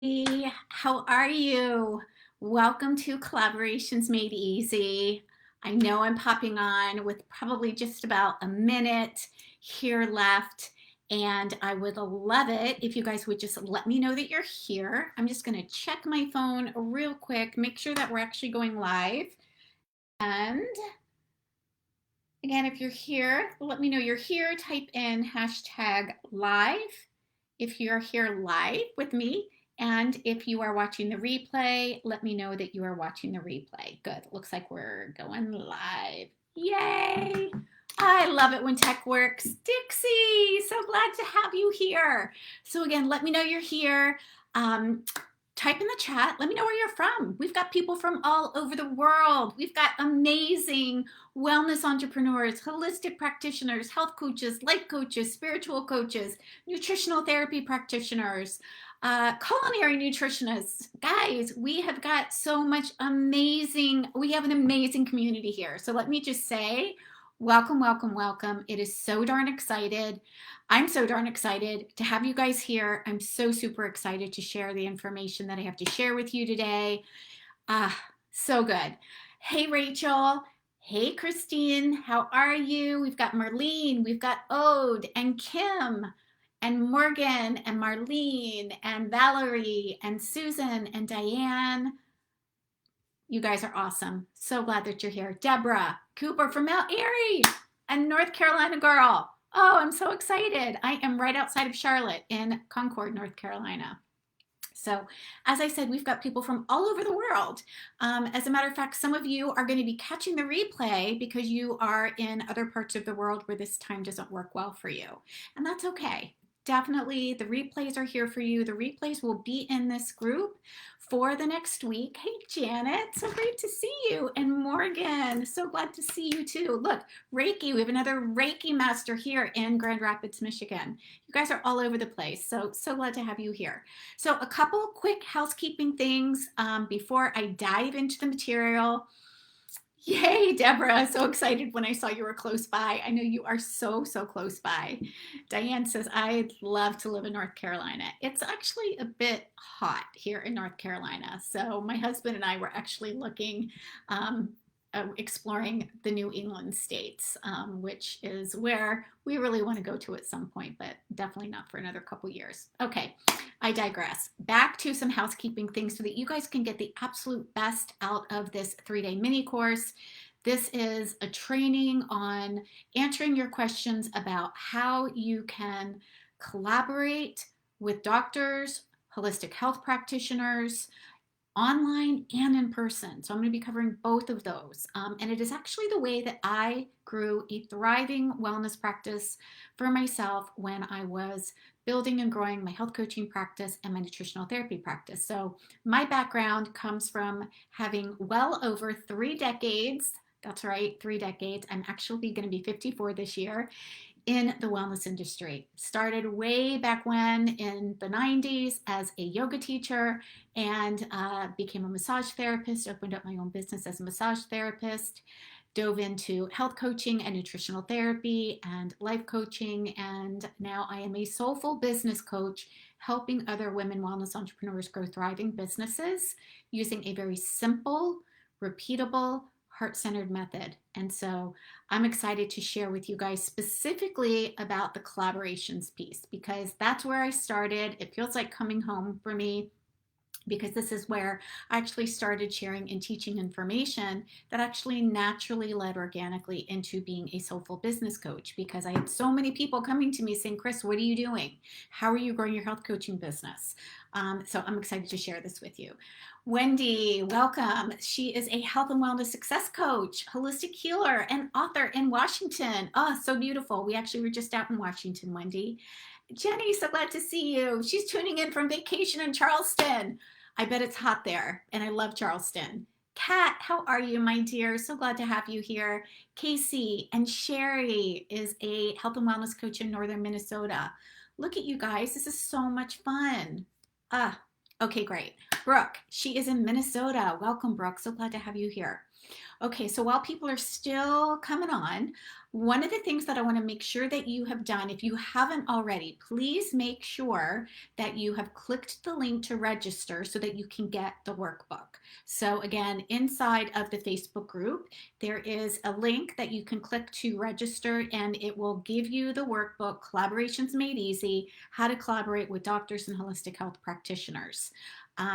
Hey, how are you? Welcome to Collaborations Made Easy. I know I'm popping on with probably just about a minute here left, and I would love it if you guys would just let me know that you're here. I'm just going to check my phone real quick, make sure that we're actually going live. And again, if you're here, let me know you're here. Type in hashtag live if you're here live with me. And if you are watching the replay, let me know that you are watching the replay. Good. Looks like we're going live. Yay! I love it when tech works. Dixie, so glad to have you here. So again, let me know you're here. Type in the chat. Let me know where you're from. We've got people from all over the world. We've got amazing wellness entrepreneurs, holistic practitioners, health coaches, life coaches, spiritual coaches, nutritional therapy practitioners, culinary nutritionists. Guys, we have got so much we have an amazing community here. So let me just say, welcome, welcome, welcome. It is so darn excited. I'm so darn excited to have you guys here. I'm so super excited to share the information that I have to share with you today. So good. Hey, Rachel. Hey, Christine. How are you? We've got Marlene, we've got Ode and Kim and Morgan and Marlene and Valerie and Susan and Diane. You guys are awesome. So glad that you're here. Deborah Cooper from Mount Airy and North Carolina girl. Oh, I'm so excited. I am right outside of Charlotte in Concord, North Carolina. So as I said, we've got people from all over the world. As a matter of fact, some of you are going to be catching the replay because you are in other parts of the world where this time doesn't work well for you. And that's okay. Definitely, the replays are here for you. The replays will be in this group for the next week. Hey, Janet, so great to see you. And Morgan, so glad to see you too. Look, Reiki, we have another Reiki master here in Grand Rapids, Michigan. You guys are all over the place, so glad to have you here. So a couple quick housekeeping things before I dive into the material. Yay, Deborah. So excited when I saw you were close by. I know you are so close by. Diane says, I'd love to live in North Carolina. It's actually a bit hot here in North Carolina. So my husband and I were actually looking, exploring the New England states, which is where we really want to go to at some point, but definitely not for another couple years. Okay, I digress. Back to some housekeeping things so that you guys can get the absolute best out of this 3-day mini course. This is a training on answering your questions about how you can collaborate with doctors, holistic health practitioners, online and in person. So I'm going to be covering both of those. And it is actually the way that I grew a thriving wellness practice for myself when I was building and growing my health coaching practice and my nutritional therapy practice. So my background comes from having well over 3 decades. That's right, 3 decades. I'm actually going to be 54 this year in the wellness industry. Started way back when in the 90s as a yoga teacher and became a massage therapist, opened up my own business as a massage therapist, dove into health coaching and nutritional therapy and life coaching, and now I am a soulful business coach helping other women wellness entrepreneurs grow thriving businesses using a very simple, repeatable, heart-centered method. And so I'm excited to share with you guys specifically about the collaborations piece because that's where I started. It feels like coming home for me because this is where I actually started sharing and teaching information that actually naturally led organically into being a soulful business coach because I had so many people coming to me saying, Chris, what are you doing? How are you growing your health coaching business? So I'm excited to share this with you. Wendy, welcome. She is a health and wellness success coach, holistic healer, and author in Washington. Oh, so beautiful. We actually were just out in Washington, Wendy. Jenny, so glad to see you. She's tuning in from vacation in Charleston. I bet it's hot there, and I love Charleston. Kat, how are you, my dear? So glad to have you here. Casey and Sherry is a health and wellness coach in northern Minnesota. Look at you guys. This is so much fun. Okay, great. Brooke, she is in Minnesota. Welcome, Brooke. So glad to have you here. Okay, so while people are still coming on, one of the things that I want to make sure that you have done, if you haven't already, please make sure that you have clicked the link to register so that you can get the workbook. So again, inside of the Facebook group, there is a link that you can click to register, and it will give you the workbook, Collaborations Made Easy, How to Collaborate with Doctors and Holistic Health Practitioners.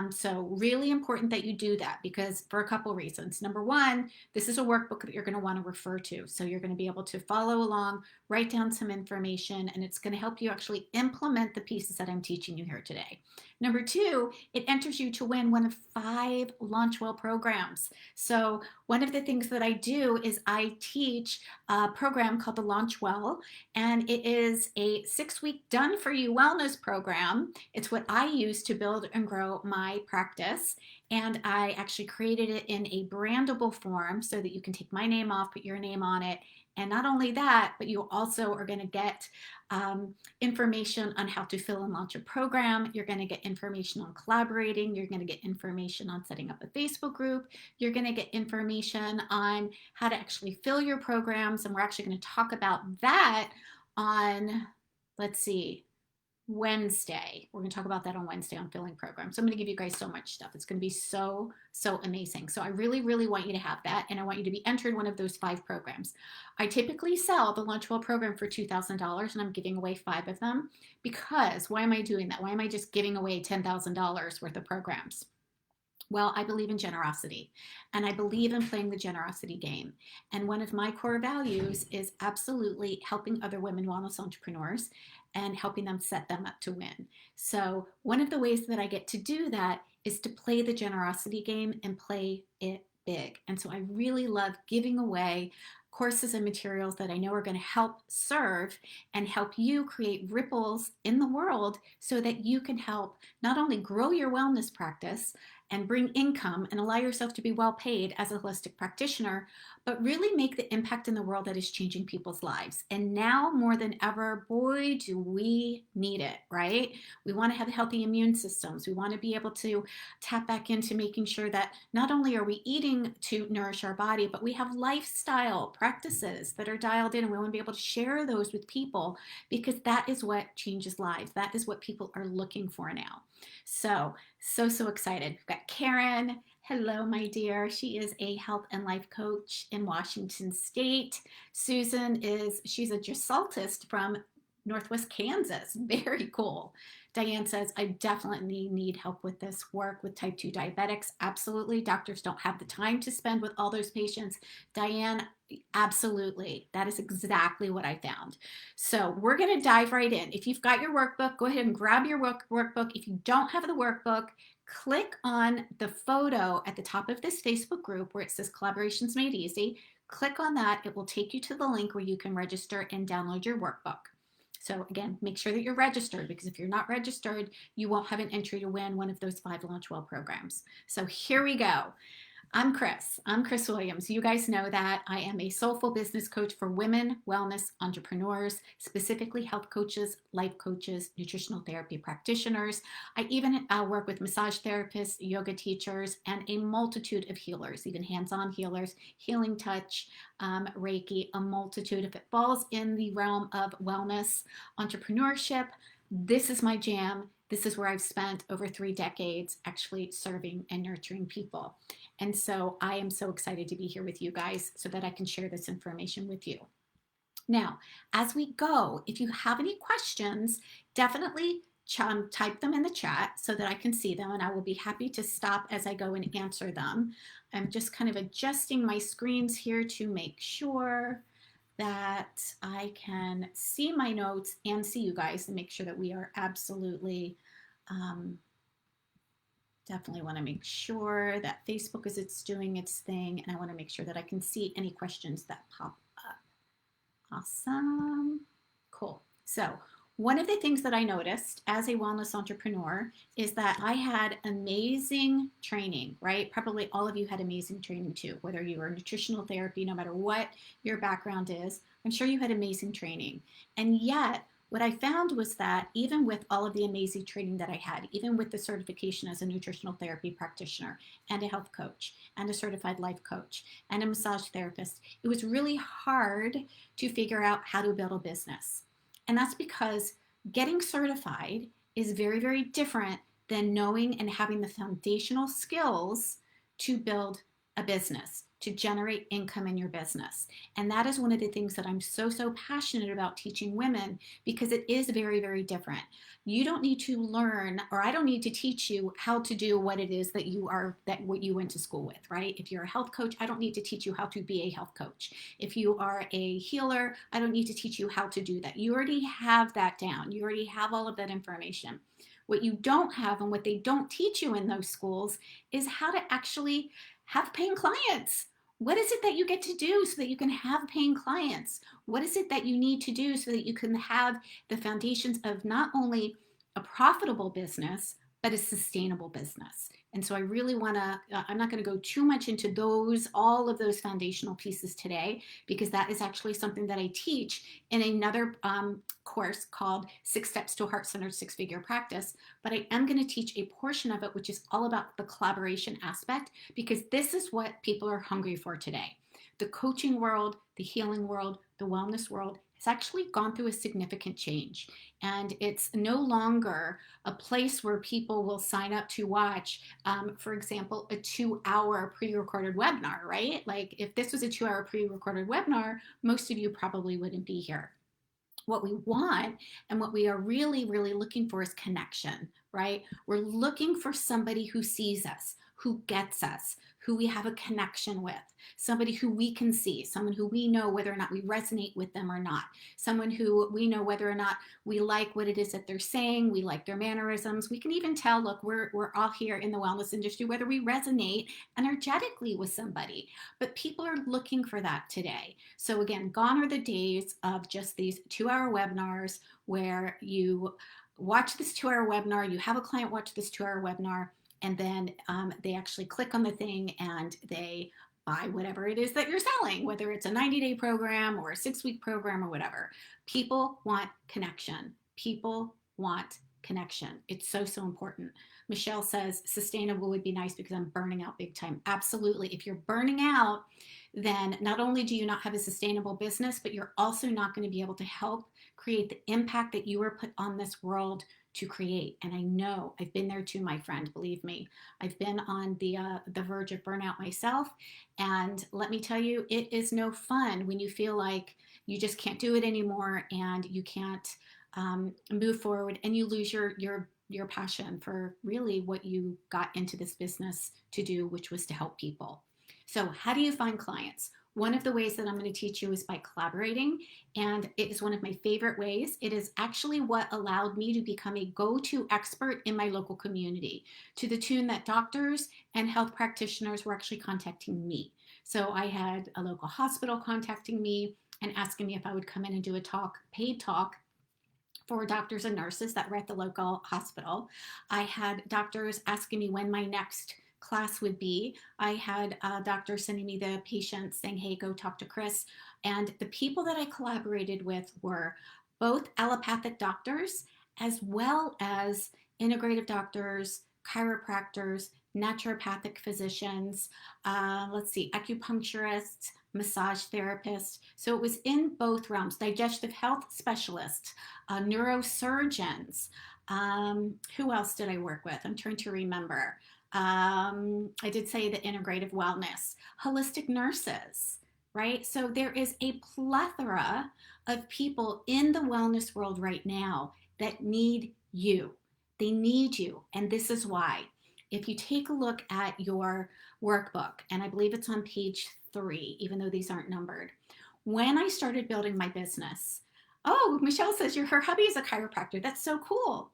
So really important that you do that, because for a couple reasons. Number one, this is a workbook that you're going to want to refer to. So you're going to be able to follow along, write down some information, and it's going to help you actually implement the pieces that I'm teaching you here today. Number two, it enters you to win one of 5 Launchwell programs. So one of the things that I do is I teach a program called the Launchwell, and it is a 6-week done for you wellness program. It's what I use to build and grow my practice. And I actually created it in a brandable form so that you can take my name off, put your name on it. And not only that, but you also are going to get information on how to fill and launch a program. You're going to get information on collaborating. You're going to get information on setting up a Facebook group. You're going to get information on how to actually fill your programs. And we're actually going to talk about that on, let's see, Wednesday. We're going to talk about that on Wednesday on filling programs. So I'm going to give you guys so much stuff. It's going to be so amazing. So I really, really want you to have that. And I want you to be entered one of those 5 programs. I typically sell the Launchwell program for $2,000, and I'm giving away 5 of them, because why am I doing that? Why am I just giving away $10,000 worth of programs? Well, I believe in generosity, and I believe in playing the generosity game. And one of my core values is absolutely helping other women wellness entrepreneurs and helping them set them up to win. So one of the ways that I get to do that is to play the generosity game and play it big. And so I really love giving away courses and materials that I know are going to help serve and help you create ripples in the world so that you can help not only grow your wellness practice and bring income and allow yourself to be well paid as a holistic practitioner, but really make the impact in the world that is changing people's lives. And now more than ever, boy, do we need it, right? We want to have healthy immune systems. We want to be able to tap back into making sure that not only are we eating to nourish our body, but we have lifestyle practices that are dialed in, and we want to be able to share those with people, because that is what changes lives. That is what people are looking for now. So excited. We've got Karen. Hello, my dear. She is a health and life coach in Washington State. Susan she's a gesaltist from Northwest Kansas. Very cool. Diane says, I definitely need help with this work with type 2 diabetics. Absolutely. Doctors don't have the time to spend with all those patients. Diane, absolutely. That is exactly what I found. So we're going to dive right in. If you've got your workbook, go ahead and grab your workbook. If you don't have the workbook, click on the photo at the top of this Facebook group where it says Collaborations Made Easy. Click on that. It will take you to the link where you can register and download your workbook. So again, make sure that you're registered, because if you're not registered, you won't have an entry to win one of those 5 Launchwell programs. So here we go. I'm Chris Williams. You guys know that I am a soulful business coach for women wellness entrepreneurs, specifically health coaches, life coaches, nutritional therapy practitioners. I even work with massage therapists, yoga teachers, and a multitude of healers, even hands-on healers, healing touch, Reiki, a multitude. If it falls in the realm of wellness, entrepreneurship, this is my jam. This is where I've spent over 3 decades actually serving and nurturing people. And so I am so excited to be here with you guys so that I can share this information with you. Now, as we go, if you have any questions, definitely type them in the chat so that I can see them, and I will be happy to stop as I go and answer them. I'm just kind of adjusting my screens here to make sure that I can see my notes and see you guys, and make sure that we are absolutely definitely want to make sure that Facebook is doing its thing, and I want to make sure that I can see any questions that pop up. Awesome. Cool. So one of the things that I noticed as a wellness entrepreneur is that I had amazing training, right? Probably all of you had amazing training too, whether you were nutritional therapy, no matter what your background is, I'm sure you had amazing training. And yet, what I found was that even with all of the amazing training that I had, even with the certification as a nutritional therapy practitioner and a health coach and a certified life coach and a massage therapist, it was really hard to figure out how to build a business. And that's because getting certified is very, very different than knowing and having the foundational skills to build a business, to generate income in your business. And that is one of the things that I'm so, so passionate about teaching women, because it is very, very different. You don't need to learn, or I don't need to teach you how to do what it is that what you went to school with, right? If you're a health coach, I don't need to teach you how to be a health coach. If you are a healer, I don't need to teach you how to do that. You already have that down. You already have all of that information. What you don't have, and what they don't teach you in those schools, is how to actually have paying clients. What is it that you get to do so that you can have paying clients? What is it that you need to do so that you can have the foundations of not only a profitable business, but a sustainable business? And so I really want to, I'm not going to go too much into all of those foundational pieces today, because that is actually something that I teach in another course called 6 Steps to a Heart-Centered Six-Figure Practice. But I am going to teach a portion of it, which is all about the collaboration aspect, because this is what people are hungry for today. The coaching world, the healing world, the wellness world has actually gone through a significant change. And it's no longer a place where people will sign up to watch, for example, a 2-hour pre-recorded webinar, right? Like if this was a 2-hour pre-recorded webinar, most of you probably wouldn't be here. What we want and what we are really, really looking for is connection, right? We're looking for somebody who sees us, who gets us, who we have a connection with, somebody who we can see, someone who we know whether or not we resonate with them or not, someone who we know whether or not we like what it is that they're saying, we like their mannerisms. We can even tell, look, we're all here in the wellness industry, whether we resonate energetically with somebody. But people are looking for that today. So again, gone are the days of just these 2-hour webinars where you watch this 2-hour webinar, you have a client watch this 2-hour webinar, and then they actually click on the thing and they buy whatever it is that you're selling, whether it's a 90-day program or a 6-week program or whatever. People want connection. People want connection. It's so, so important. Michelle says sustainable would be nice because I'm burning out big time. Absolutely. If you're burning out, then not only do you not have a sustainable business, but you're also not going to be able to help create the impact that you were put on this world to create. And I know I've been there too, my friend, believe me. I've been on the verge of burnout myself. And let me tell you, it is no fun when you feel like you just can't do it anymore and you can't move forward, and you lose your passion for really what you got into this business to do, which was to help people. So how do you find clients? One of the ways that I'm going to teach you is by collaborating, and it is one of my favorite ways. It is actually what allowed me to become a go-to expert in my local community, to the tune that doctors and health practitioners were actually contacting me. So I had a local hospital contacting me and asking me if I would come in and do a talk, paid talk, for doctors and nurses that were at the local hospital. I had doctors asking me when my next class would be. I had doctors sending me the patients saying, hey, go talk to Chris. And the people that I collaborated with were both allopathic doctors as well as integrative doctors, chiropractors, naturopathic physicians, acupuncturists, massage therapists. So it was in both realms, digestive health specialists, neurosurgeons. Who else did I work with? I'm trying to remember. I did say the integrative wellness, holistic nurses, right? So there is a plethora of people in the wellness world right now that need you. They need you. And this is why. If you take a look at your workbook, and I believe it's on page 3, even though these aren't numbered, when I started building my business, oh, Michelle says her hubby is a chiropractor. That's so cool.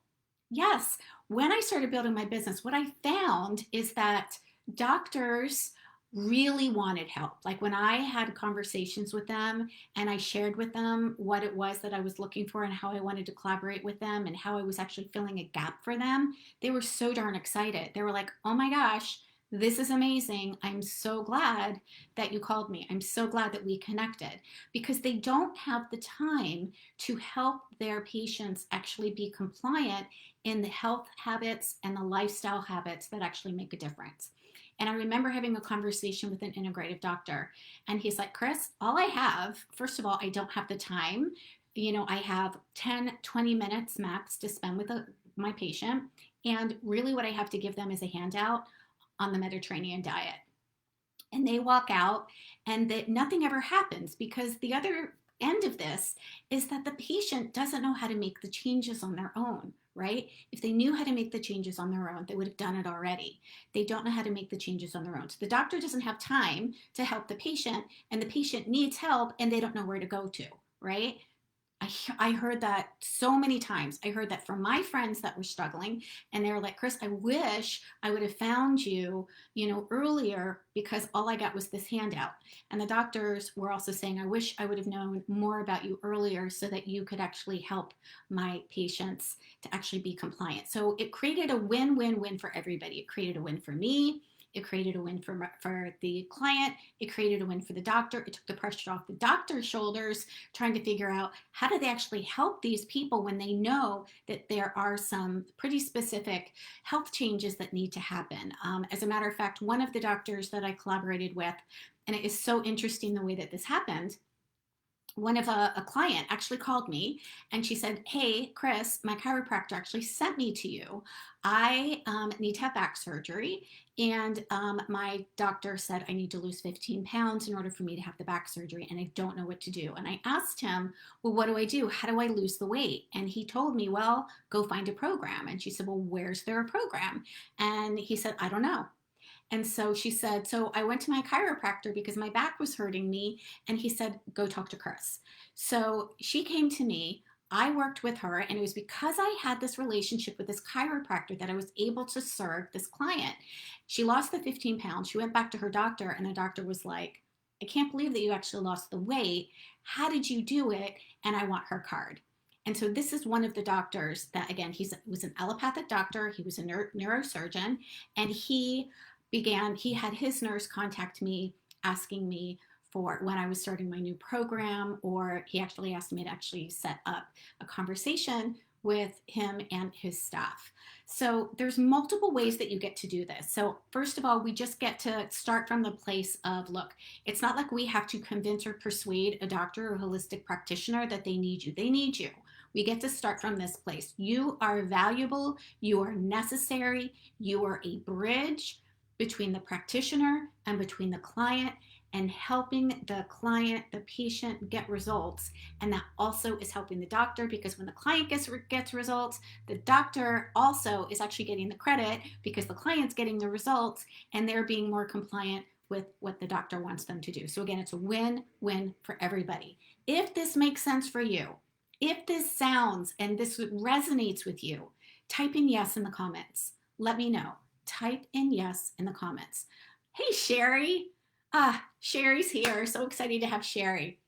Yes, when I started building my business, what I found is that doctors really wanted help. Like when I had conversations with them and I shared with them what it was that I was looking for and how I wanted to collaborate with them and how I was actually filling a gap for them, they were so darn excited. They were like, oh my gosh, This is amazing. I'm so glad that you called me. I'm so glad that we connected, because they don't have the time to help their patients actually be compliant in the health habits and the lifestyle habits that actually make a difference. And I remember having a conversation with an integrative doctor, and he's like, Chris, all I have, first of all, I don't have the time. I have 10, 20 minutes max to spend with my patient. And really, what I have to give them is a handout on the Mediterranean diet. And they walk out, and that nothing ever happens, because the other end of this is that the patient doesn't know how to make the changes on their own, right? If they knew how to make the changes on their own, they would have done it already. They don't know how to make the changes on their own. So the doctor doesn't have time to help the patient, and the patient needs help, and they don't know where to go to, right? I heard that so many times. I heard that from my friends that were struggling, and they were like, Chris, I wish I would have found you, earlier, because all I got was this handout. And the doctors were also saying, I wish I would have known more about you earlier so that you could actually help my patients to actually be compliant. So it created a win-win-win for everybody. It created a win for me. It created a win for the client. It created a win for the doctor. It took the pressure off the doctor's shoulders, trying to figure out how do they actually help these people when they know that there are some pretty specific health changes that need to happen. As a matter of fact, one of the doctors that I collaborated with, and it is so interesting the way that this happened, one of a client actually called me, and she said, hey, Chris, my chiropractor actually sent me to you. I need to have back surgery, and my doctor said I need to lose 15 pounds in order for me to have the back surgery, and I don't know what to do. And I asked him, well, what do I do? How do I lose the weight? And he told me, well, go find a program. And she said, well, where's there a program? And he said, I don't know. And so she said, so I went to my chiropractor because my back was hurting me. And he said, go talk to Chris. So she came to me. I worked with her. And it was because I had this relationship with this chiropractor that I was able to serve this client. She lost the 15 pounds. She went back to her doctor, and the doctor was like, I can't believe that you actually lost the weight. How did you do it? And I want her card. And so this is one of the doctors that, again, he was an allopathic doctor. He was a neurosurgeon, and he had his nurse contact me, asking me for when I was starting my new program, or he actually asked me to actually set up a conversation with him and his staff. So there's multiple ways that you get to do this. So first of all, we just get to start from the place of, look, it's not like we have to convince or persuade a doctor or holistic practitioner that they need you. They need you. We get to start from this place. You are valuable. You are necessary. You are a bridge between the practitioner and between the client, and helping the client, the patient, get results. And that also is helping the doctor, because when the client gets results, the doctor also is actually getting the credit because the client's getting the results and they're being more compliant with what the doctor wants them to do. So again, it's a win-win for everybody. If this makes sense for you, if this sounds and this resonates with you, type in yes in the comments. Let me know. Type in yes in the comments. Hey, Sherry. Sherry's here. So excited to have Sherry.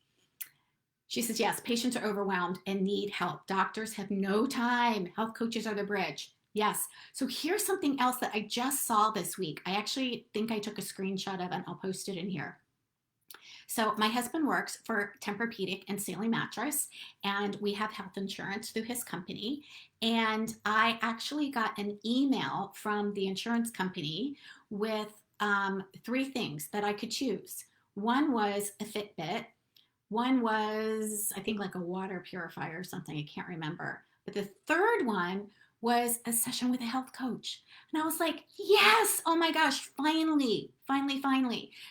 She says, yes, patients are overwhelmed and need help. Doctors have no time. Health coaches are the bridge. Yes. So here's something else that I just saw this week. I actually think I took a screenshot of it. I'll post it in here. So my husband works for Tempur-Pedic and Saley Mattress, and we have health insurance through his company. And I actually got an email from the insurance company with 3 things that I could choose. One was a Fitbit. One was, I think, like a water purifier or something. I can't remember. But the third one was a session with a health coach. And I was like, yes, oh my gosh, finally.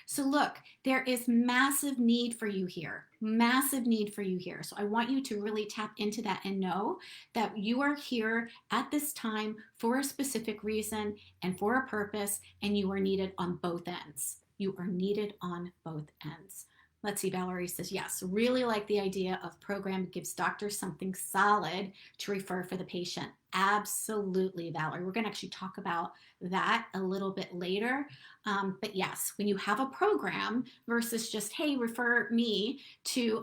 So look, there is massive need for you here, massive need for you here. So I want you to really tap into that and know that you are here at this time for a specific reason and for a purpose, and you are needed on both ends. You are needed on both ends. Let's see, Valerie says, yes, really like the idea of program gives doctors something solid to refer for the patient. Absolutely, Valerie. We're going to actually talk about that a little bit later. But yes, when you have a program versus just, hey, refer me to,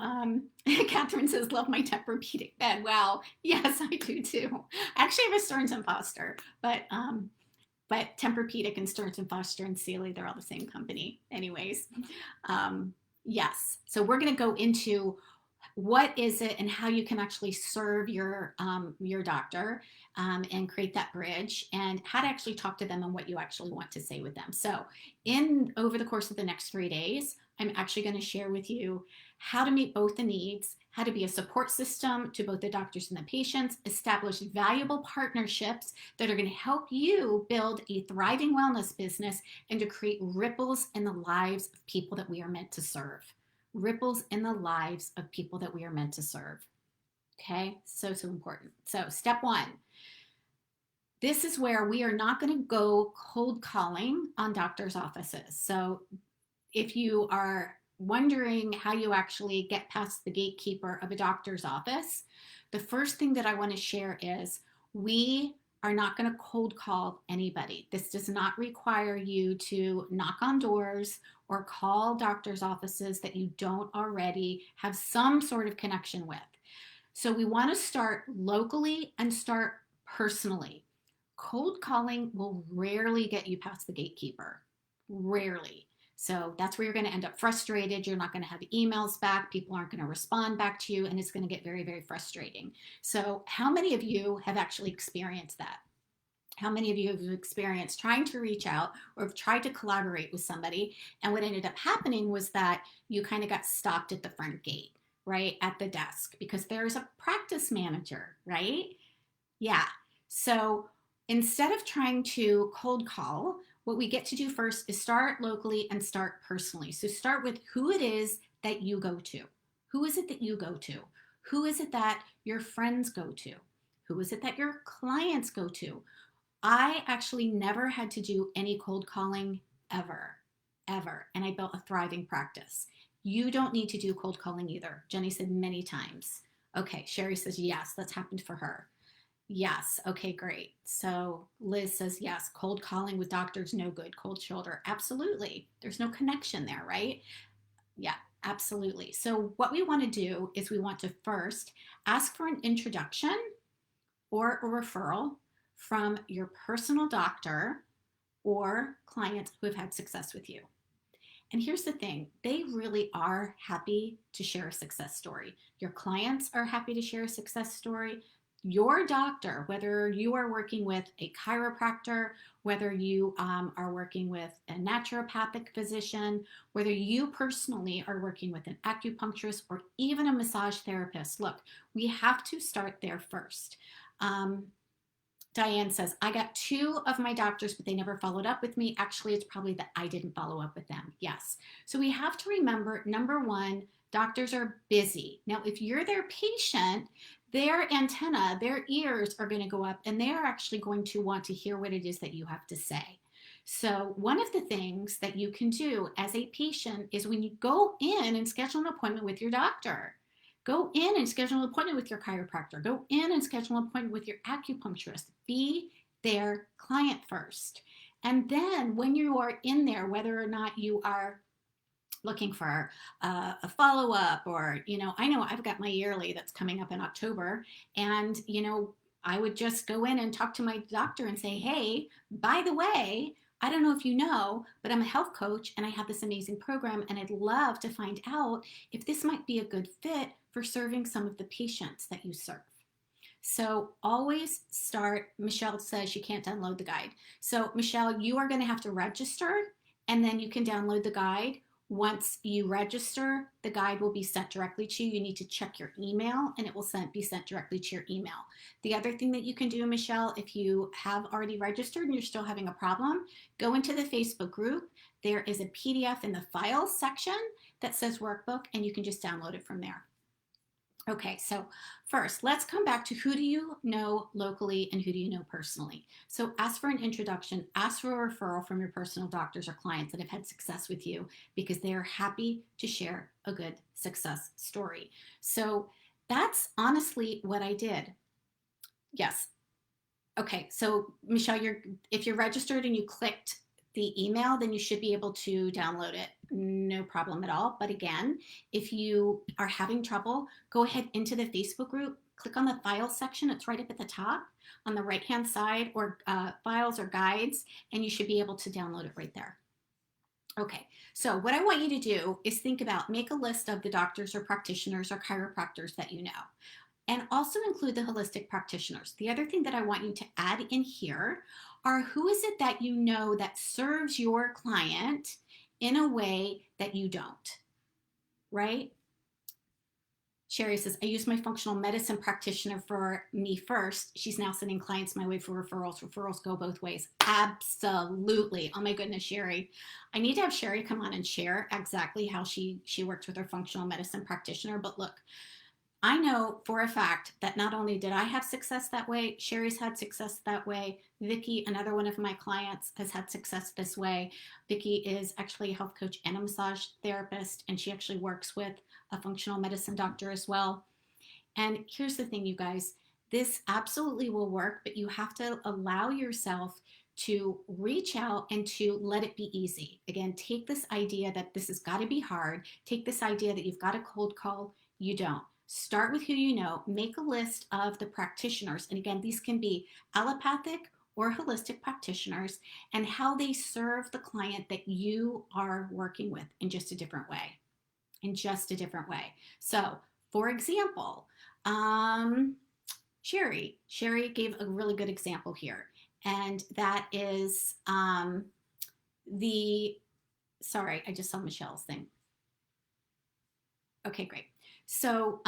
Catherine says, love my Tempur-Pedic bed. Wow. Yes, I do too. I actually have a Stearns & Foster, but but Tempur-Pedic and Stearns and Foster and Sealy, they're all the same company. Anyways, yes. So we're going to go into what is it and how you can actually serve your doctor and create that bridge, and how to actually talk to them and what you actually want to say with them. So over the course of the next 3 days, I'm actually going to share with you how to meet both the needs, how to be a support system to both the doctors and the patients, establish valuable partnerships that are going to help you build a thriving wellness business, and to create ripples in the lives of people that we are meant to serve. Ripples in the lives of people that we are meant to serve. Okay, so important. So step one, this is where we are not going to go cold calling on doctors' offices. So if you are wondering how you actually get past the gatekeeper of a doctor's office, the first thing that I want to share is we are not going to cold call anybody. This does not require you to knock on doors or call doctor's offices that you don't already have some sort of connection with. So we want to start locally and start personally. Cold calling will rarely get you past the gatekeeper. Rarely. So that's where you're going to end up frustrated. You're not going to have emails back. People aren't going to respond back to you, and it's going to get very, very frustrating. So how many of you have actually experienced that? How many of you have experienced trying to reach out or have tried to collaborate with somebody, and what ended up happening was that you kind of got stopped at the front gate, right? At the desk, because there's a practice manager, right? Yeah. So instead of trying to cold call, what we get to do first is start locally and start personally. So start with who it is that you go to. Who is it that you go to? Who is it that your friends go to? Who is it that your clients go to? I actually never had to do any cold calling ever. And I built a thriving practice. You don't need to do cold calling either. Jenny said many times. Okay, Sherry says yes, that's happened for her. Yes. Okay, great. So Liz says, yes, cold calling with doctors, no good. Cold shoulder. Absolutely. There's no connection there, right? Yeah, absolutely. So what we want to do is we want to first ask for an introduction or a referral from your personal doctor or clients who have had success with you. And here's the thing, they really are happy to share a success story. Your clients are happy to share a success story. Your doctor, whether you are working with a chiropractor, whether you are working with a naturopathic physician, whether you personally are working with an acupuncturist or even a massage therapist, look, we have to start there first. Diane says, I got 2 of my doctors, but they never followed up with me. Actually, it's probably that I didn't follow up with them. Yes. So we have to remember, number one, doctors are busy. Now, if you're their patient, their antenna, their ears are going to go up, and they are actually going to want to hear what it is that you have to say. So one of the things that you can do as a patient is when you go in and schedule an appointment with your doctor, go in and schedule an appointment with your chiropractor. Go in and schedule an appointment with your acupuncturist. Be their client first. And then when you are in there, whether or not you are looking for a follow-up, or, I know I've got my yearly that's coming up in October, and, I would just go in and talk to my doctor and say, hey, by the way, I don't know if you know, but I'm a health coach and I have this amazing program, and I'd love to find out if this might be a good fit for serving some of the patients that you serve. So always start. Michelle says you can't download the guide. So Michelle, you are going to have to register, and then you can download the guide. Once you register, the guide will be sent directly to you. You need to check your email, and it will be sent directly to your email. The other thing that you can do, Michelle, if you have already registered and you're still having a problem, go into the Facebook group. There is a PDF in the files section that says workbook, and you can just download it from there. Okay, so first, let's come back to who do you know locally and who do you know personally. So ask for an introduction, ask for a referral from your personal doctors or clients that have had success with you, because they are happy to share a good success story. So that's honestly what I did. Yes. Okay, so Michelle, if you're registered and you clicked the email, then you should be able to download it. No problem at all. But again, if you are having trouble, go ahead into the Facebook group, click on the file section. It's right up at the top on the right-hand side, or files or guides, and you should be able to download it right there. Okay, so what I want you to do is think about, make a list of the doctors or practitioners or chiropractors that you know, and also include the holistic practitioners. The other thing that I want you to add in here are, who is it that you know that serves your client in a way that you don't, right? Sherry says, I use my functional medicine practitioner for me first. She's now sending clients my way for referrals. Referrals go both ways. Absolutely. Oh my goodness, Sherry. I need to have Sherry come on and share exactly how she works with her functional medicine practitioner. But look, I know for a fact that not only did I have success that way, Sherry's had success that way. Vicki, another one of my clients, has had success this way. Vicki is actually a health coach and a massage therapist, and she actually works with a functional medicine doctor as well. And here's the thing, you guys, this absolutely will work, but you have to allow yourself to reach out and to let it be easy. Again, take this idea that this has got to be hard. Take this idea that you've got a cold call. You don't. Start with who you know. Make a list of the practitioners. And again, these can be allopathic or holistic practitioners, and how they serve the client that you are working with in just a different way. So, for example, Sherry gave a really good example here, and that is sorry, I just saw Michelle's thing. Okay, great. So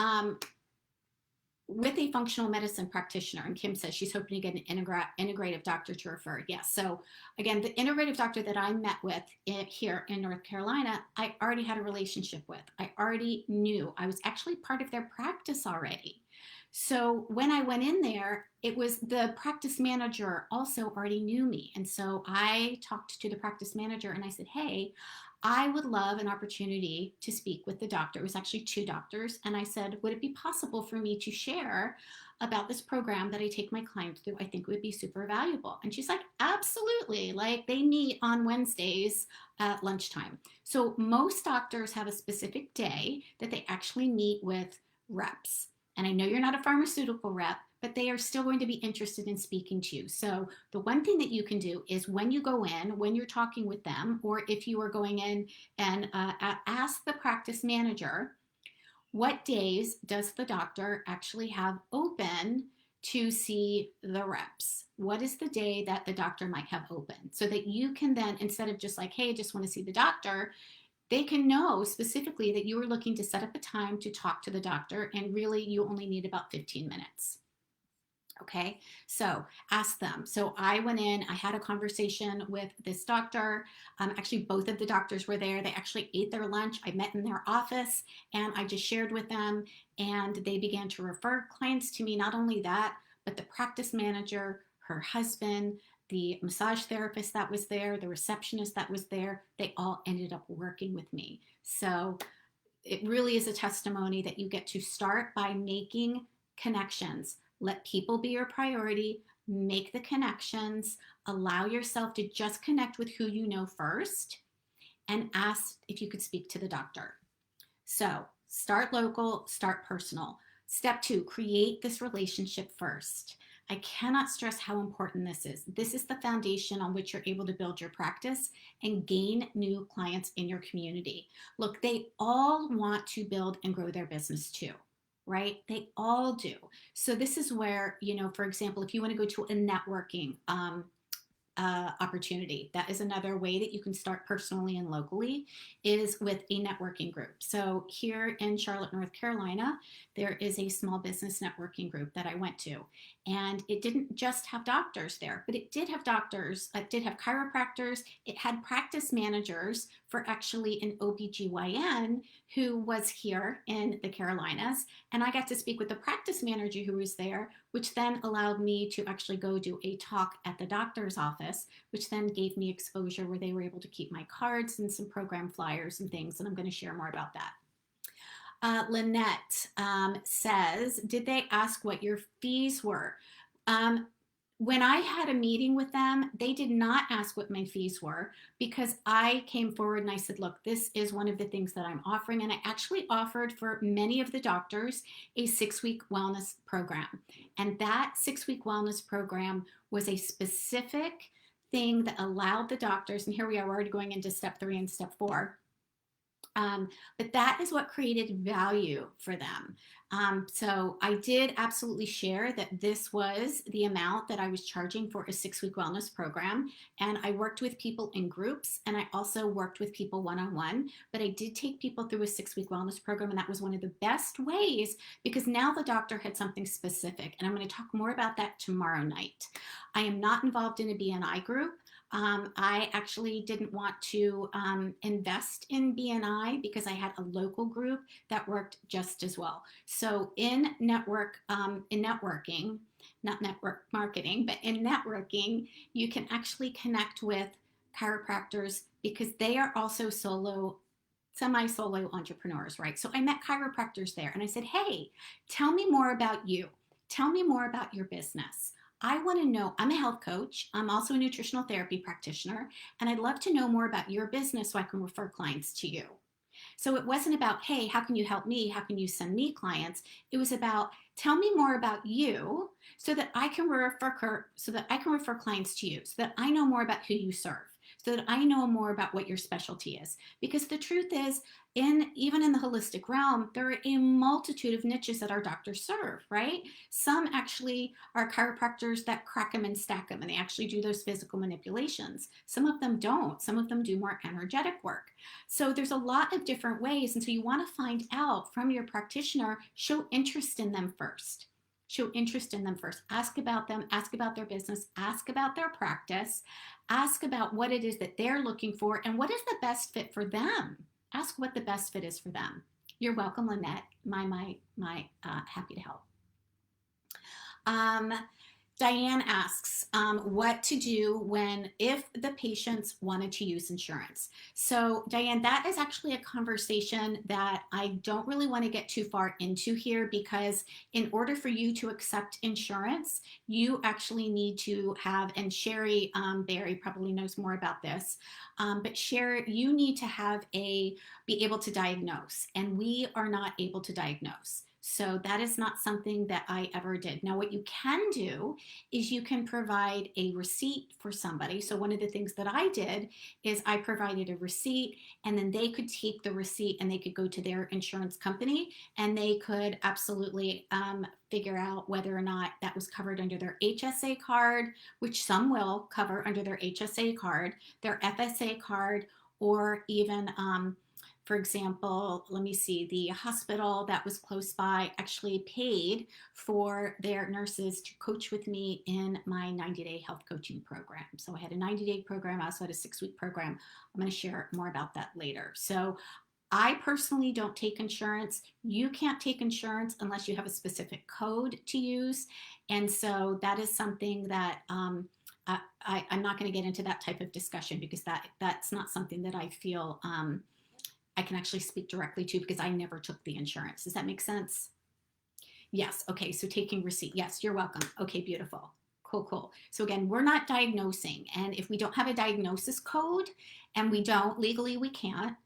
with a functional medicine practitioner, and Kim says she's hoping to get an integrative doctor to refer. Yes. So again, the integrative doctor that I met with here in North Carolina, I already had a relationship with. I already knew. I was actually part of their practice already. So when I went in there, it was the practice manager also already knew me. And so I talked to the practice manager and I said, hey, I would love an opportunity to speak with the doctor. It was actually 2 doctors. And I said, would it be possible for me to share about this program that I take my clients through? I think it would be super valuable. And she's like, absolutely. Like, they meet on Wednesdays at lunchtime. So most doctors have a specific day that they actually meet with reps. And I know you're not a pharmaceutical rep, but they are still going to be interested in speaking to you. So the one thing that you can do is, when you go in, when you're talking with them, or if you are going in and ask the practice manager, what days does the doctor actually have open to see the reps? What is the day that the doctor might have open? So that you can then, instead of just like, hey, I just want to see the doctor, they can know specifically that you are looking to set up a time to talk to the doctor, and really you only need about 15 minutes. Okay, so ask them. So I went in, I had a conversation with this doctor. Actually, both of the doctors were there. They actually ate their lunch. I met in their office and I just shared with them, and they began to refer clients to me. Not only that, but the practice manager, her husband, the massage therapist that was there, the receptionist that was there, they all ended up working with me. So it really is a testimony that you get to start by making connections. Let people be your priority, make the connections, allow yourself to just connect with who you know first, and ask if you could speak to the doctor. So start local, start personal. Step 2, create this relationship first. I cannot stress how important this is. This is the foundation on which you're able to build your practice and gain new clients in your community. Look, they all want to build and grow their business too, right? They all do. So this is where, for example, if you want to go to a networking opportunity, that is another way that you can start personally and locally, is with a networking group. So here in Charlotte, North Carolina, there is a small business networking group that I went to, and it didn't just have doctors there, but it did have doctors, it did have chiropractors, it had practice managers for actually an OBGYN who was here in the Carolinas, and I got to speak with the practice manager who was there, which then allowed me to actually go do a talk at the doctor's office, which then gave me exposure where they were able to keep my cards and some program flyers and things, and I'm going to share more about that. Lynette says, did they ask what your fees were? when I had a meeting with them, they did not ask what my fees were because I came forward and I said, look, this is one of the things that I'm offering. And I actually offered for many of the doctors a 6-week wellness program. And that 6-week wellness program was a specific thing that allowed the doctors, and here we are already going into step 3 and step 4. But that is what created value for them. So I did absolutely share that this was the amount that I was charging for a 6-week wellness program. And I worked with people in groups and I also worked with people one-on-one, but I did take people through a 6-week wellness program. And that was one of the best ways because now the doctor had something specific. And I'm going to talk more about that tomorrow night. I am not involved in a BNI group. I actually didn't want to invest in BNI because I had a local group that worked just as well. So in networking, not network marketing, but in networking, you can actually connect with chiropractors because they are also semi-solo entrepreneurs, right? So I met chiropractors there and I said, hey, tell me more about you. Tell me more about your business. I want to know, I'm a health coach. I'm also a nutritional therapy practitioner, and I'd love to know more about your business so I can refer clients to you. So it wasn't about, hey, how can you help me? How can you send me clients? It was about, tell me more about you so that I can refer clients to you, so that I know more about who you serve, so that I know more about what your specialty is. Because the truth is, even in the holistic realm, there are a multitude of niches that our doctors serve, right? Some actually are chiropractors that crack them and stack them, and they actually do those physical manipulations. Some of them don't. Some of them do more energetic work. So there's a lot of different ways. And so you want to find out from your practitioner, show interest in them first. Show interest in them first. Ask about them, ask about their business, ask about their practice, ask about what it is that they're looking for and what is the best fit for them. Ask what the best fit is for them. You're welcome, Lynette. Happy to help. Diane asks what to do if the patients wanted to use insurance. So Diane, that is actually a conversation that I don't really want to get too far into here because in order for you to accept insurance, you actually need to have, and Sherry Barry probably knows more about this, but Sherry, you need to be able to diagnose, and we are not able to diagnose. So that is not something that I ever did. Now, what you can do is you can provide a receipt for somebody. So one of the things that I did is I provided a receipt, and then they could take the receipt and they could go to their insurance company and they could absolutely figure out whether or not that was covered under their HSA card, which some will cover under their HSA card, their FSA card, or even for example, let me see, the hospital that was close by actually paid for their nurses to coach with me in my 90-day health coaching program. So I had a 90-day program. I also had a 6-week program. I'm going to share more about that later. So I personally don't take insurance. You can't take insurance unless you have a specific code to use. And so that is something that I'm not going to get into that type of discussion because that's not something that I feel I can actually speak directly to because I never took the insurance. Does that make sense? Yes. Okay. So taking receipt. Yes, you're welcome. Okay, beautiful. Cool, cool. So again, we're not diagnosing. And if we don't have a diagnosis code, and legally we can't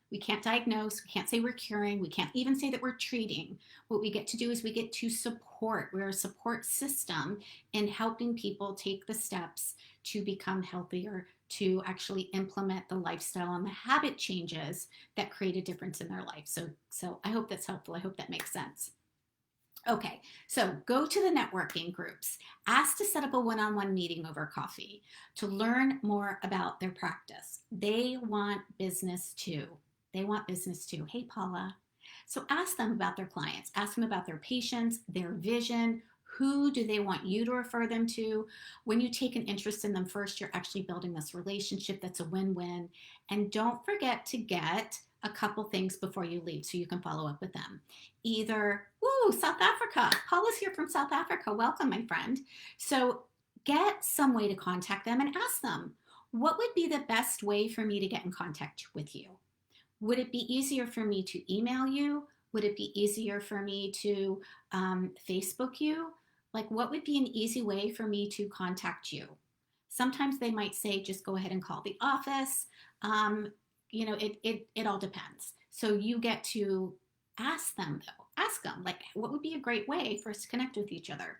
diagnose, we can't say we're curing, we can't even say that we're treating. What we get to do is we get to support. We're a support system in helping people take the steps to become healthier, to actually implement the lifestyle and the habit changes that create a difference in their life. So I hope that's helpful. I hope that makes sense. Okay, so go to the networking groups. Ask to set up a one-on-one meeting over coffee to learn more about their practice. They want business too. They want business too. Hey, Paula. So ask them about their clients. Ask them about their patients, their vision. Who do they want you to refer them to? When you take an interest in them first, you're actually building this relationship that's a win-win. And don't forget to get a couple things before you leave so you can follow up with them. Either, woo, South Africa. Paula's here from South Africa. Welcome, my friend. So get some way to contact them and ask them, what would be the best way for me to get in contact with you? Would it be easier for me to email you? Would it be easier for me to Facebook you? Like, what would be an easy way for me to contact you? Sometimes they might say, just go ahead and call the office. Um, it all depends. So you get to ask them, though. Ask them, like, what would be a great way for us to connect with each other?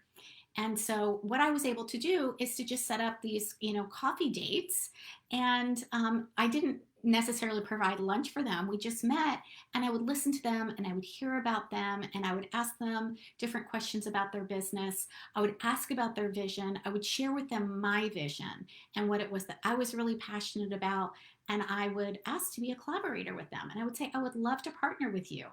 And so what I was able to do is to just set up these, coffee dates. And I didn't necessarily provide lunch for them. We just met and I would listen to them and I would hear about them and I would ask them different questions about their business. I would ask about their vision. I would share with them my vision and what it was that I was really passionate about. And I would ask to be a collaborator with them. And I would say, I would love to partner with you.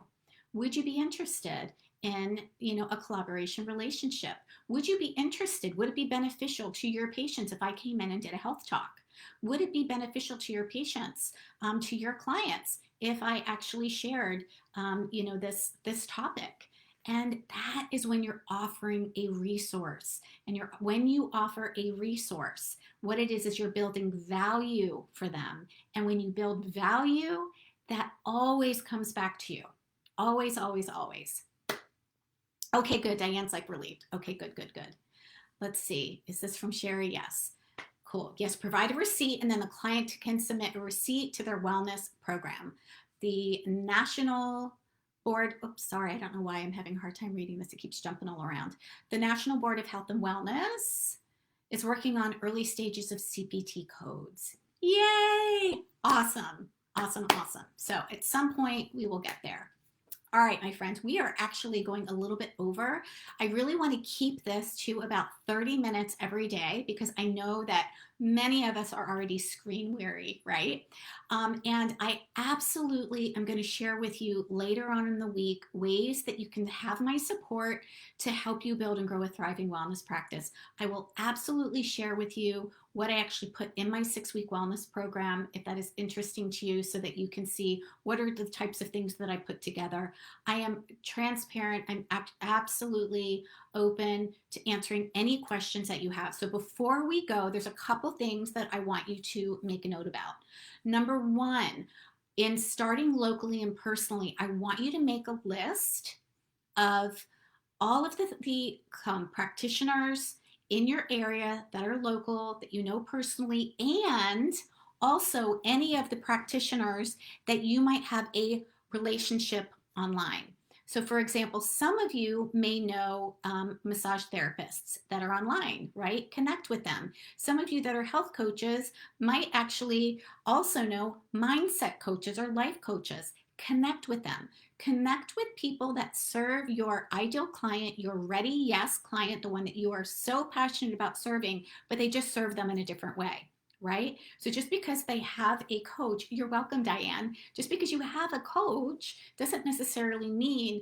Would you be interested in, a collaboration relationship? Would you be interested? Would it be beneficial to your patients if I came in and did a health talk? Would it be beneficial to your patients, to your clients, if I actually shared, this topic? And that is when you're offering a resource. And when you offer a resource, what it is you're building value for them. And when you build value, that always comes back to you. Always, always, always. Okay, good. Diane's like relieved. Okay, good, good, good. Let's see. Is this from Sherry? Yes. Cool. Yes, provide a receipt and then the client can submit a receipt to their wellness program. The National Board, oops, sorry, I don't know why I'm having a hard time reading this. It keeps jumping all around. The National Board of Health and Wellness is working on early stages of CPT codes. Yay! Awesome, awesome, awesome. So at some point we will get there. All right, my friends, we are actually going a little bit over. I really want to keep this to about 30 minutes every day because I know that many of us are already screen weary, right? And I absolutely am going to share with you later on in the week ways that you can have my support to help you build and grow a thriving wellness practice. I will absolutely share with you what I actually put in my 6-week wellness program, if that is interesting to you, so that you can see what are the types of things that I put together. I am transparent. I'm absolutely open to answering any questions that you have. So before we go, there's a couple things that I want you to make a note about. Number one, in starting locally and personally, I want you to make a list of all of the practitioners in your area that are local, that you know personally, and also any of the practitioners that you might have a relationship online. So for example, some of you may know massage therapists that are online, right? Connect with them. Some of you that are health coaches might actually also know mindset coaches or life coaches. Connect with them. Connect with people that serve your ideal client, your ready yes client, the one that you are so passionate about serving, but they just serve them in a different way, right? So just because they have a coach, you're welcome, Diane. Just because you have a coach doesn't necessarily mean,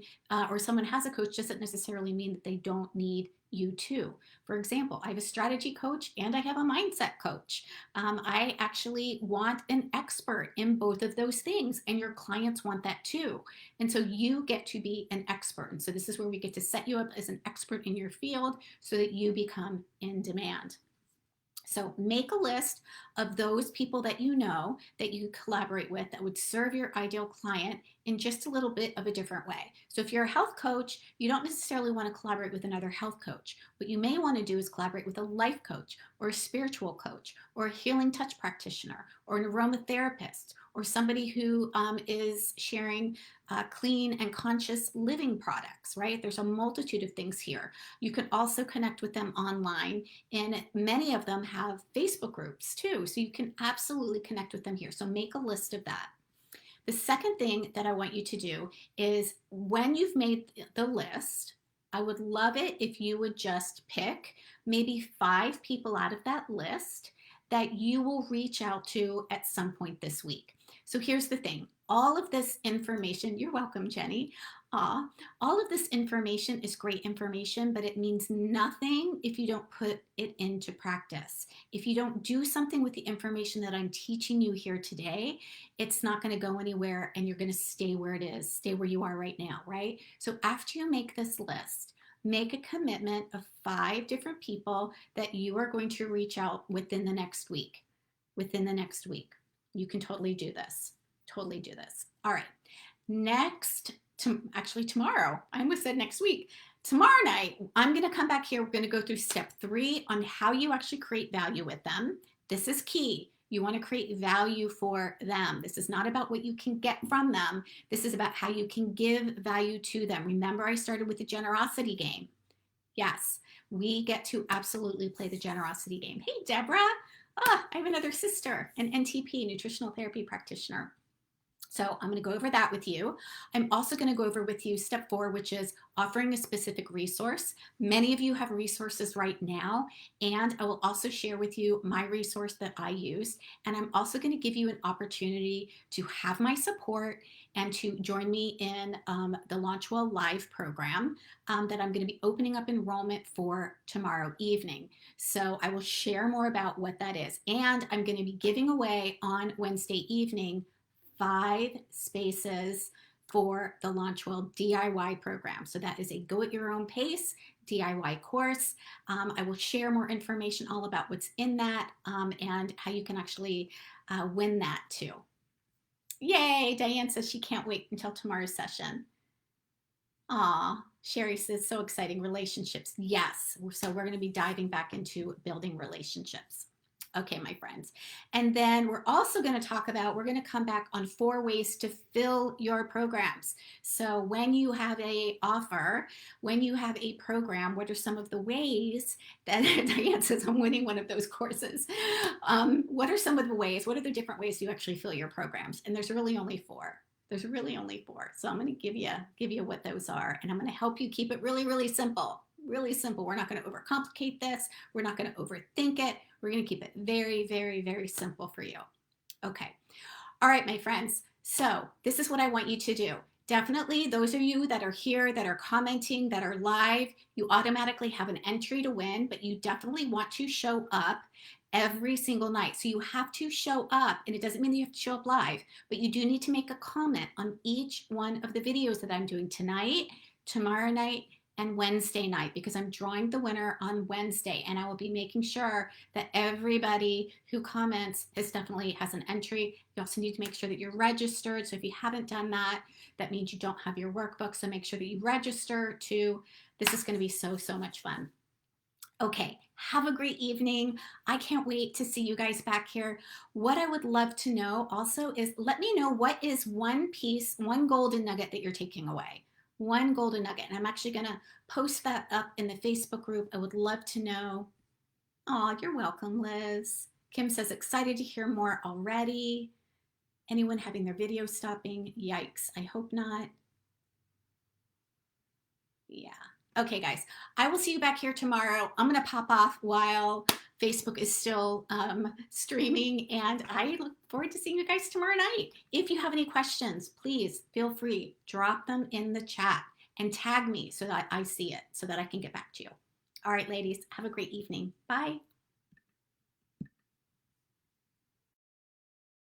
or someone has a coach doesn't necessarily mean that they don't need you too. For example, I have a strategy coach and I have a mindset coach. I actually want an expert in both of those things, and your clients want that too. And so you get to be an expert. And so this is where we get to set you up as an expert in your field so that you become in demand. So make a list of those people that you know that you collaborate with that would serve your ideal client in just a little bit of a different way. So if you're a health coach, you don't necessarily want to collaborate with another health coach. What you may want to do is collaborate with a life coach or a spiritual coach or a healing touch practitioner or an aromatherapist or somebody who is sharing clean and conscious living products, right? There's a multitude of things here. You can also connect with them online, and many of them have Facebook groups too. So you can absolutely connect with them here. So make a list of that. The second thing that I want you to do is when you've made the list, I would love it if you would just pick maybe 5 people out of that list that you will reach out to at some point this week. So here's the thing. All of this information, you're welcome, Jenny. All of this information is great information, but it means nothing if you don't put it into practice. If you don't do something with the information that I'm teaching you here today, it's not going to go anywhere and you're going to stay where it is, stay where you are right now, right? So after you make this list, make a commitment of 5 different people that you are going to reach out within the next week. Within the next week. You can totally do this. Totally do this. All right. Actually tomorrow, I almost said next week. Tomorrow night, I'm going to come back here. We're going to go through step 3 on how you actually create value with them. This is key. You want to create value for them. This is not about what you can get from them. This is about how you can give value to them. Remember, I started with the generosity game. Yes, we get to absolutely play the generosity game. Hey, Deborah. I have another sister, an NTP, nutritional therapy practitioner. So I'm going to go over that with you. I'm also going to go over with you step 4, which is offering a specific resource. Many of you have resources right now, and I will also share with you my resource that I use. And I'm also going to give you an opportunity to have my support and to join me in the Launch Well Live program that I'm going to be opening up enrollment for tomorrow evening. So I will share more about what that is. And I'm going to be giving away on Wednesday evening 5 spaces for the Launch Well DIY program. So that is a go at your own pace DIY course. I will share more information all about what's in that and how you can actually win that too. Yay, Diane says she can't wait until tomorrow's session. Aw, Sherry says so exciting, relationships. Yes, so we're going to be diving back into building relationships. Okay, my friends. And then we're also going to talk about, we're going to come back on 4 ways to fill your programs. So when you have a offer, when you have a program, what are some of the ways that, Diane says, I'm winning one of those courses. What are some of the ways, what are the different ways you actually fill your programs? And there's really only 4. There's really only 4. So I'm going to give you what those are. And I'm going to help you keep it really, really simple. Really simple. We're not going to overcomplicate this. We're not going to overthink it. We're going to keep it very, very, very simple for you. Okay. All right, my friends. So this is what I want you to do. Definitely, those of you that are here, that are commenting, that are live, you automatically have an entry to win, but you definitely want to show up every single night. So you have to show up, and it doesn't mean that you have to show up live, but you do need to make a comment on each one of the videos that I'm doing tonight, tomorrow night, and Wednesday night, because I'm drawing the winner on Wednesday, and I will be making sure that everybody who comments definitely has an entry. You also need to make sure that you're registered. So if you haven't done that, that means you don't have your workbook. So make sure that you register too. This is going to be so, so much fun. Okay, have a great evening. I can't wait to see you guys back here. What I would love to know also is, let me know what is one piece, one golden nugget that you're taking away. One golden nugget. And I'm actually going to post that up in the Facebook group. I would love to know. Oh, you're welcome, Liz. Kim says, excited to hear more already. Anyone having their video stopping? Yikes. I hope not. Yeah. Okay, guys, I will see you back here tomorrow. I'm going to pop off while Facebook is still streaming, and I look forward to seeing you guys tomorrow night. If you have any questions, please feel free, drop them in the chat and tag me so that I see it, so that I can get back to you. All right, ladies, have a great evening. Bye.